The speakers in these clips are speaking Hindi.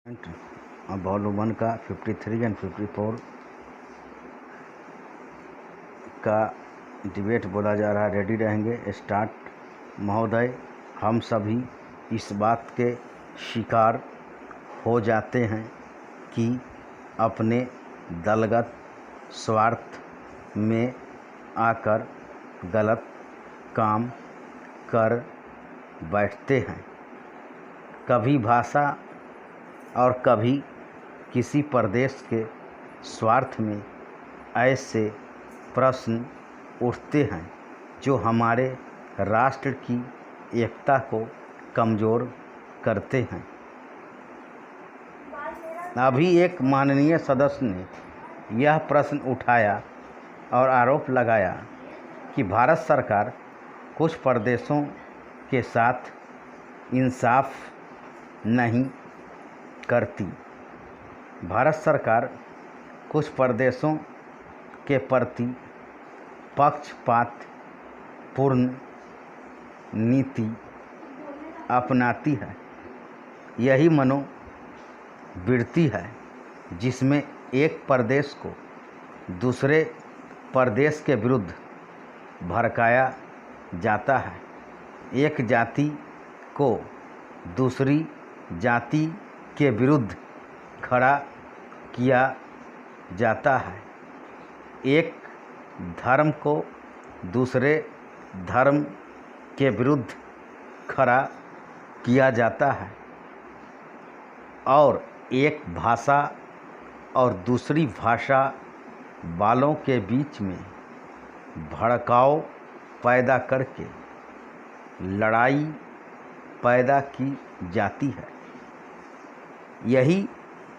वॉल्यूम 1 का 53 एंड 54 का डिबेट बोला जा रहा है। रेडी रहेंगे? स्टार्ट। महोदय, हम सभी इस बात के शिकार हो जाते हैं कि अपने दलगत स्वार्थ में आकर गलत काम कर बैठते हैं। कभी भाषा और कभी किसी प्रदेश के स्वार्थ में ऐसे प्रश्न उठते हैं जो हमारे राष्ट्र की एकता को कमज़ोर करते हैं। अभी एक माननीय सदस्य ने यह प्रश्न उठाया और आरोप लगाया कि भारत सरकार कुछ प्रदेशों के साथ इंसाफ नहीं करती। भारत सरकार कुछ प्रदेशों के प्रति पक्षपातपूर्ण नीति अपनाती है। यही मनोवृत्ति है जिसमें एक प्रदेश को दूसरे प्रदेश के विरुद्ध भड़काया जाता है, एक जाति को दूसरी जाति के विरुद्ध खड़ा किया जाता है, एक धर्म को दूसरे धर्म के विरुद्ध खड़ा किया जाता है और एक भाषा और दूसरी भाषा वालों के बीच में भड़काव पैदा करके लड़ाई पैदा की जाती है। यही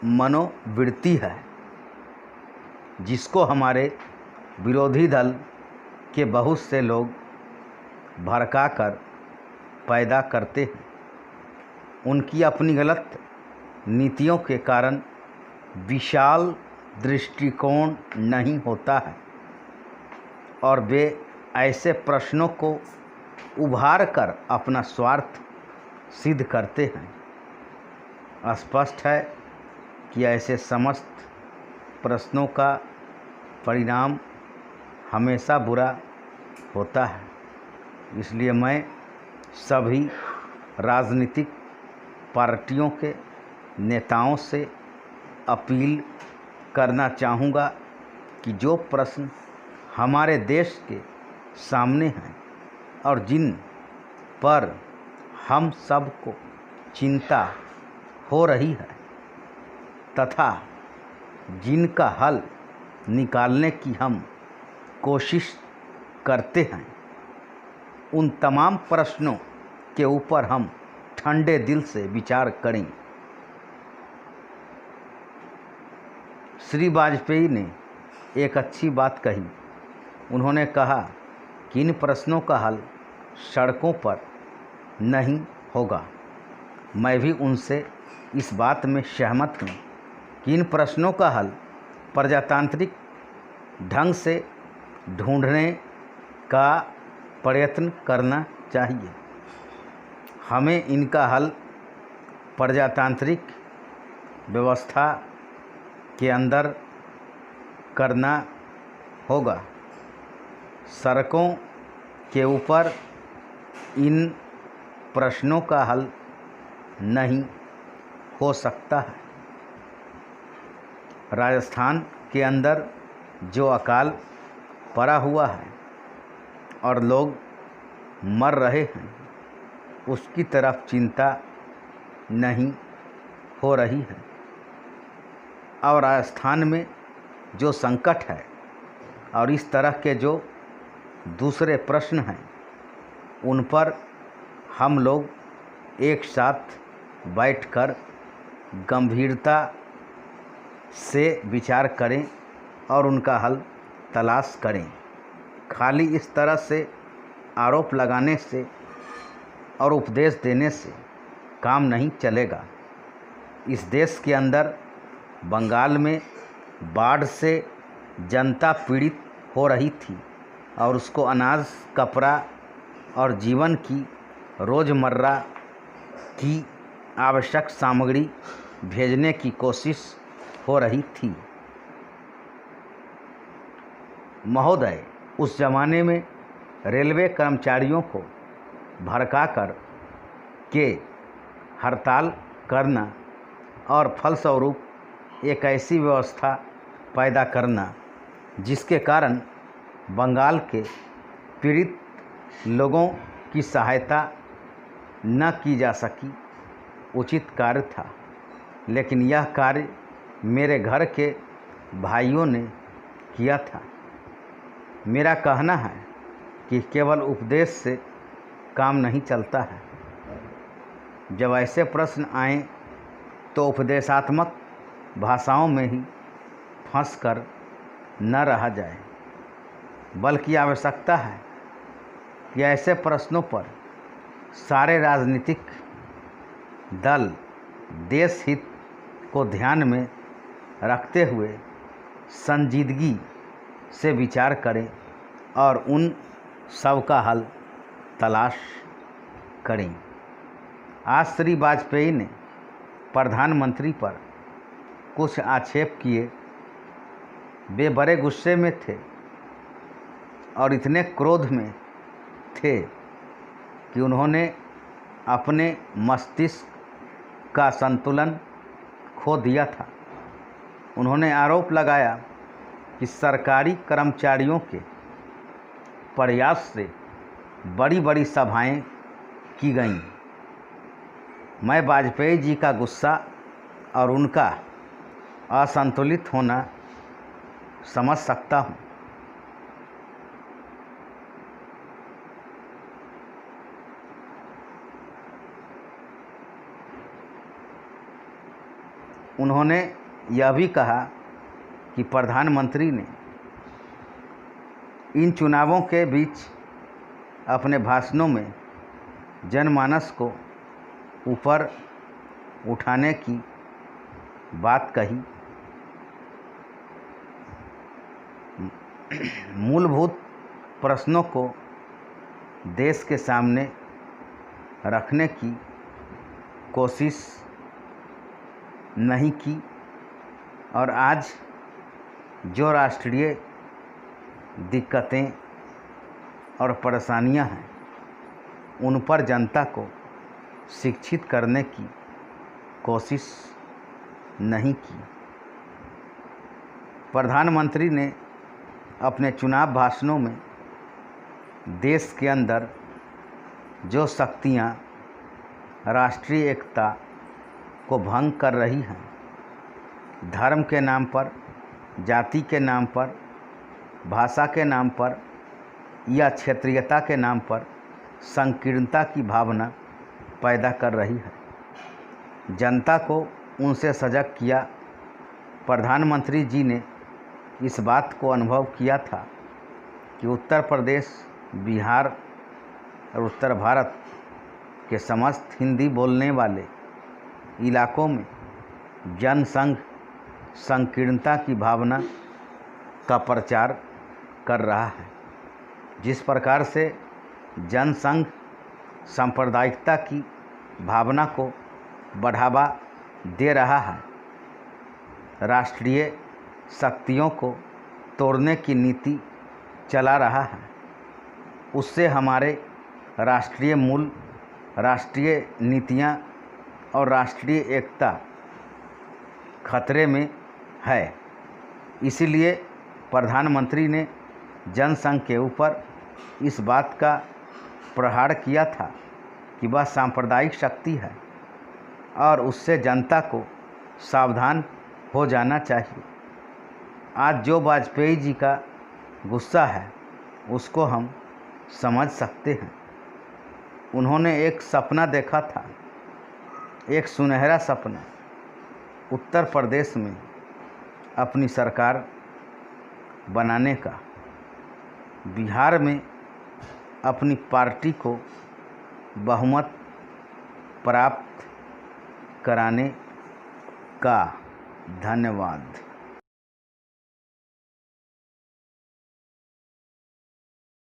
मनोवृत्ति है जिसको हमारे विरोधी दल के बहुत से लोग भड़काकर पैदा करते हैं। उनकी अपनी गलत नीतियों के कारण विशाल दृष्टिकोण नहीं होता है और वे ऐसे प्रश्नों को उभार कर अपना स्वार्थ सिद्ध करते हैं। स्पष्ट है कि ऐसे समस्त प्रश्नों का परिणाम हमेशा बुरा होता है। इसलिए मैं सभी राजनीतिक पार्टियों के नेताओं से अपील करना चाहूँगा कि जो प्रश्न हमारे देश के सामने हैं और जिन पर हम सबको चिंता हो रही है तथा जिनका हल निकालने की हम कोशिश करते हैं, उन तमाम प्रश्नों के ऊपर हम ठंडे दिल से विचार करें। श्री वाजपेयी ने एक अच्छी बात कही। उन्होंने कहा कि इन प्रश्नों का हल सड़कों पर नहीं होगा। मैं भी उनसे इस बात में सहमत हूँ कि इन प्रश्नों का हल प्रजातांत्रिक ढंग से ढूंढने का प्रयत्न करना चाहिए। हमें इनका हल प्रजातांत्रिक व्यवस्था के अंदर करना होगा। सड़कों के ऊपर इन प्रश्नों का हल नहीं हो सकता है। राजस्थान के अंदर जो अकाल पड़ा हुआ है और लोग मर रहे हैं, उसकी तरफ चिंता नहीं हो रही है। और राजस्थान में जो संकट है और इस तरह के जो दूसरे प्रश्न हैं, उन पर हम लोग एक साथ बैठकर गंभीरता से विचार करें और उनका हल तलाश करें। खाली इस तरह से आरोप लगाने से और उपदेश देने से काम नहीं चलेगा। इस देश के अंदर बंगाल में बाढ़ से जनता पीड़ित हो रही थी और उसको अनाज, कपड़ा और जीवन की रोज़मर्रा की आवश्यक सामग्री भेजने की कोशिश हो रही थी। महोदय, उस जमाने में रेलवे कर्मचारियों को भड़काकर के हड़ताल करना और फलस्वरूप एक ऐसी व्यवस्था पैदा करना जिसके कारण बंगाल के पीड़ित लोगों की सहायता न की जा सकी, उचित कार्य था। लेकिन यह कार्य मेरे घर के भाइयों ने किया था। मेरा कहना है कि केवल उपदेश से काम नहीं चलता है। जब ऐसे प्रश्न आएं तो उपदेशात्मक भाषाओं में ही फंसकर न रहा जाए, बल्कि आवश्यकता है कि ऐसे प्रश्नों पर सारे राजनीतिक दल देश हित को ध्यान में रखते हुए संजीदगी से विचार करें और उन सब का हल तलाश करें। आज श्री वाजपेयी ने प्रधानमंत्री पर कुछ आक्षेप किए। वे बड़े गुस्से में थे और इतने क्रोध में थे कि उन्होंने अपने मस्तिष्क का संतुलन खो दिया था। उन्होंने आरोप लगाया कि सरकारी कर्मचारियों के प्रयास से बड़ी बड़ी सभाएं की गईं। मैं वाजपेयी जी का गुस्सा और उनका असंतुलित होना समझ सकता हूं। उन्होंने यह भी कहा कि प्रधानमंत्री ने इन चुनावों के बीच अपने भाषणों में जनमानस को ऊपर उठाने की बात कही। मूलभूत प्रश्नों को देश के सामने रखने की कोशिश नहीं की और आज जो राष्ट्रीय दिक्कतें और परेशानियां हैं उन पर जनता को शिक्षित करने की कोशिश नहीं की। प्रधानमंत्री ने अपने चुनाव भाषणों में देश के अंदर जो शक्तियां राष्ट्रीय एकता को भंग कर रही हैं, धर्म के नाम पर, जाति के नाम पर, भाषा के नाम पर या क्षेत्रीयता के नाम पर संकीर्णता की भावना पैदा कर रही है। जनता को उनसे सजग किया। प्रधानमंत्री जी ने इस बात को अनुभव किया था कि उत्तर प्रदेश, बिहार और उत्तर भारत के समस्त हिंदी बोलने वाले इलाकों में जनसंघ संकीर्णता की भावना का प्रचार कर रहा है। जिस प्रकार से जनसंघ सांप्रदायिकता की भावना को बढ़ावा दे रहा है, राष्ट्रीय शक्तियों को तोड़ने की नीति चला रहा है, उससे हमारे राष्ट्रीय मूल, राष्ट्रीय नीतियां और राष्ट्रीय एकता खतरे में है। इसीलिए प्रधानमंत्री ने जनसंघ के ऊपर इस बात का प्रहार किया था कि वह सांप्रदायिक शक्ति है और उससे जनता को सावधान हो जाना चाहिए। आज जो वाजपेयी जी का गुस्सा है उसको हम समझ सकते हैं। उन्होंने एक सपना देखा था, एक सुनहरा सपना, उत्तर प्रदेश में अपनी सरकार बनाने का, बिहार में अपनी पार्टी को बहुमत प्राप्त कराने का। धन्यवाद।